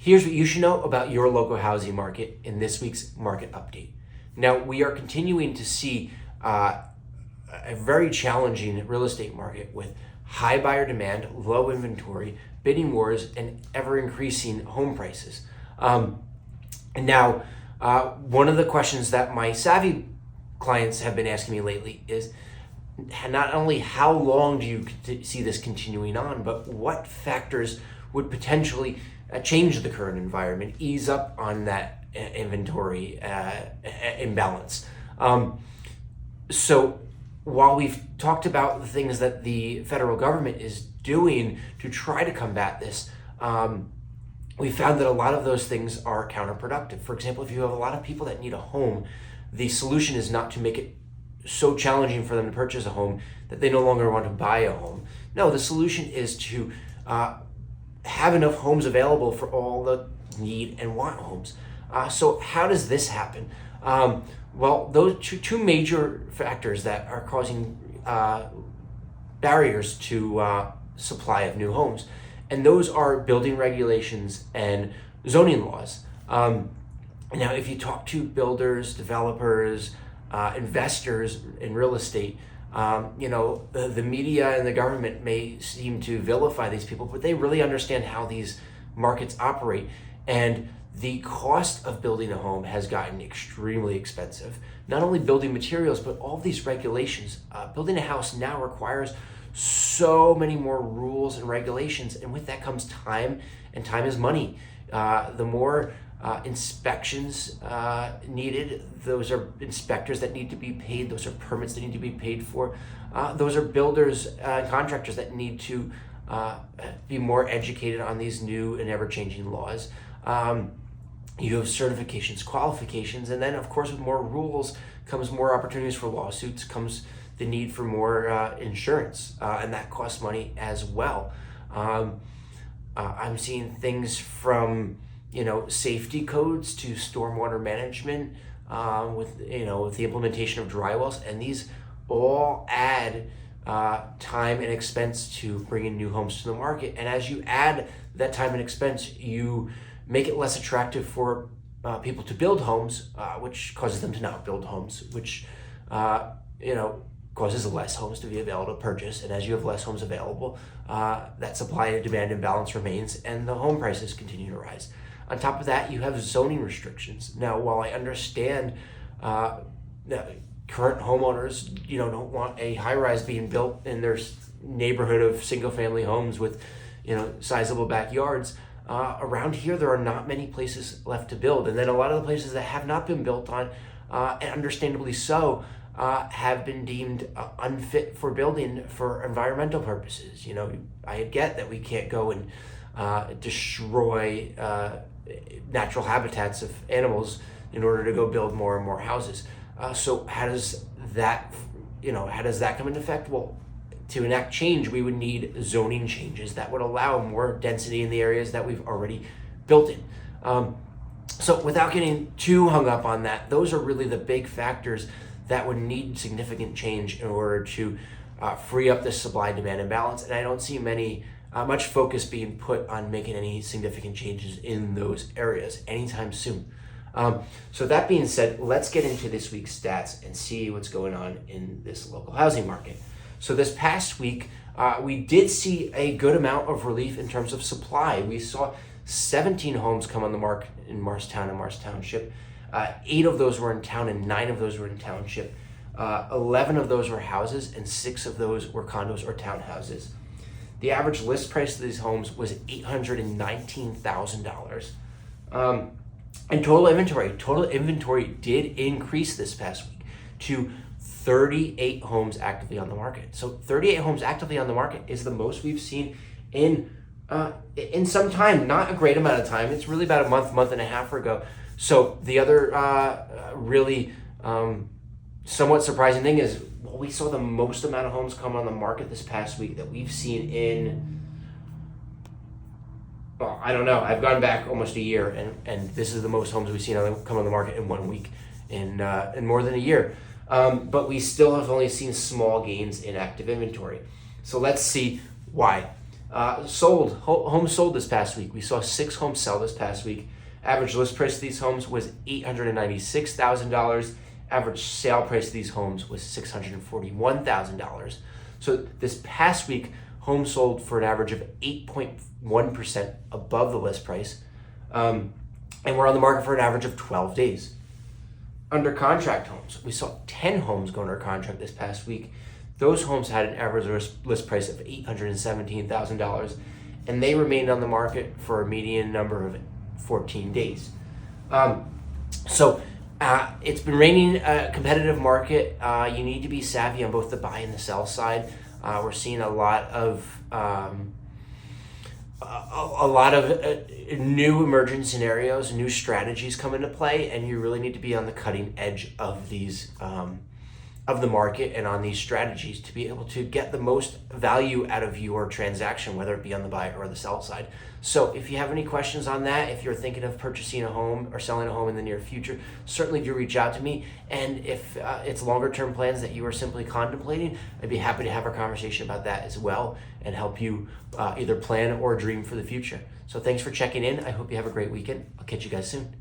Here's what you should know about your local housing market in this week's market update. Now, we are continuing to see a very challenging real estate market with high buyer demand, low inventory, bidding wars, and ever-increasing home prices. And now, one of the questions that my savvy clients have been asking me lately is not only how long do you see this continuing on, but what factors would potentially change the current environment, ease up on that inventory imbalance. So while we've talked about the things that the federal government is doing to try to combat this, we found that a lot of those things are counterproductive. For example, if you have a lot of people that need a home, the solution is not to make it so challenging for them to purchase a home that they no longer want to buy a home. No, the solution is to have enough homes available for all the need and want homes. So how does this happen? Well, those two major factors that are causing barriers to supply of new homes, and those are building regulations and zoning laws. Now, if you talk to builders, developers, investors in real estate, the media and the government may seem to vilify these people, but they really understand how these markets operate. And the cost of building a home has gotten extremely expensive. Not only building materials, but all these regulations. Building a house now requires so many more rules and regulations, and with that comes time, and time is money. The more inspections needed, those are inspectors that need to be paid, those are permits that need to be paid for, those are builders and contractors that need to be more educated on these new and ever-changing laws. You have certifications, qualifications, and then of course with more rules comes more opportunities for lawsuits, comes the need for more insurance, and that costs money as well. I'm seeing things from safety codes to stormwater management, with the implementation of dry wells, and these all add time and expense to bringing new homes to the market. And as you add that time and expense, you make it less attractive for people to build homes, which causes them to not build homes, which causes less homes to be available to purchase. And as you have less homes available, that supply and demand imbalance remains, and the home prices continue to rise. On top of that, you have zoning restrictions. Now, while I understand that current homeowners, don't want a high-rise being built in their neighborhood of single-family homes with, sizable backyards, around here there are not many places left to build. And then a lot of the places that have not been built on, and understandably so, have been deemed unfit for building for environmental purposes. I get that we can't go and destroy natural habitats of animals in order to go build more and more houses. So how does that come into effect? Well, to enact change, we would need zoning changes that would allow more density in the areas that we've already built in. So without getting too hung up on that, those are really the big factors that would need significant change in order to free up this supply-demand imbalance. And I don't see much focus being put on making any significant changes in those areas anytime soon. So that being said, let's get into this week's stats and see what's going on in this local housing market. So this past week, we did see a good amount of relief in terms of supply. We saw 17 homes come on the market in Morristown and Morris Township. 8 of those were in town and 9 of those were in township. 11 of those were houses and 6 of those were condos or townhouses. The average list price of these homes was $819,000. And total inventory did increase this past week to 38 homes actively on the market. So 38 homes actively on the market is the most we've seen in some time, not a great amount of time. It's really about a month and a half ago. So the other really somewhat surprising thing is, we saw the most amount of homes come on the market this past week that we've seen in, I don't know, I've gone back almost a year, and this is the most homes we've seen come on the market in 1 week in more than a year. But we still have only seen small gains in active inventory. So let's see why. Homes sold this past week. We saw 6 homes sell this past week. Average list price of these homes was $896,000. Average sale price of these homes was $641,000. So this past week, homes sold for an average of 8.1% above the list price. And we're on the market for an average of 12 days. Under contract homes, we saw 10 homes go under contract this past week. Those homes had an average list price of $817,000, and they remained on the market for a median number of 14 days. It's been raining a competitive market. You need to be savvy on both the buy and the sell side. We're seeing a lot of new emerging scenarios, new strategies come into play, and you really need to be on the cutting edge of these of the market and on these strategies to be able to get the most value out of your transaction, whether it be on the buy or the sell side. So if you have any questions on that, if you're thinking of purchasing a home or selling a home in the near future, certainly do reach out to me. And if it's longer term plans that you are simply contemplating, I'd be happy to have a conversation about that as well and help you either plan or dream for the future. So thanks for checking in. I hope you have a great weekend. I'll catch you guys soon.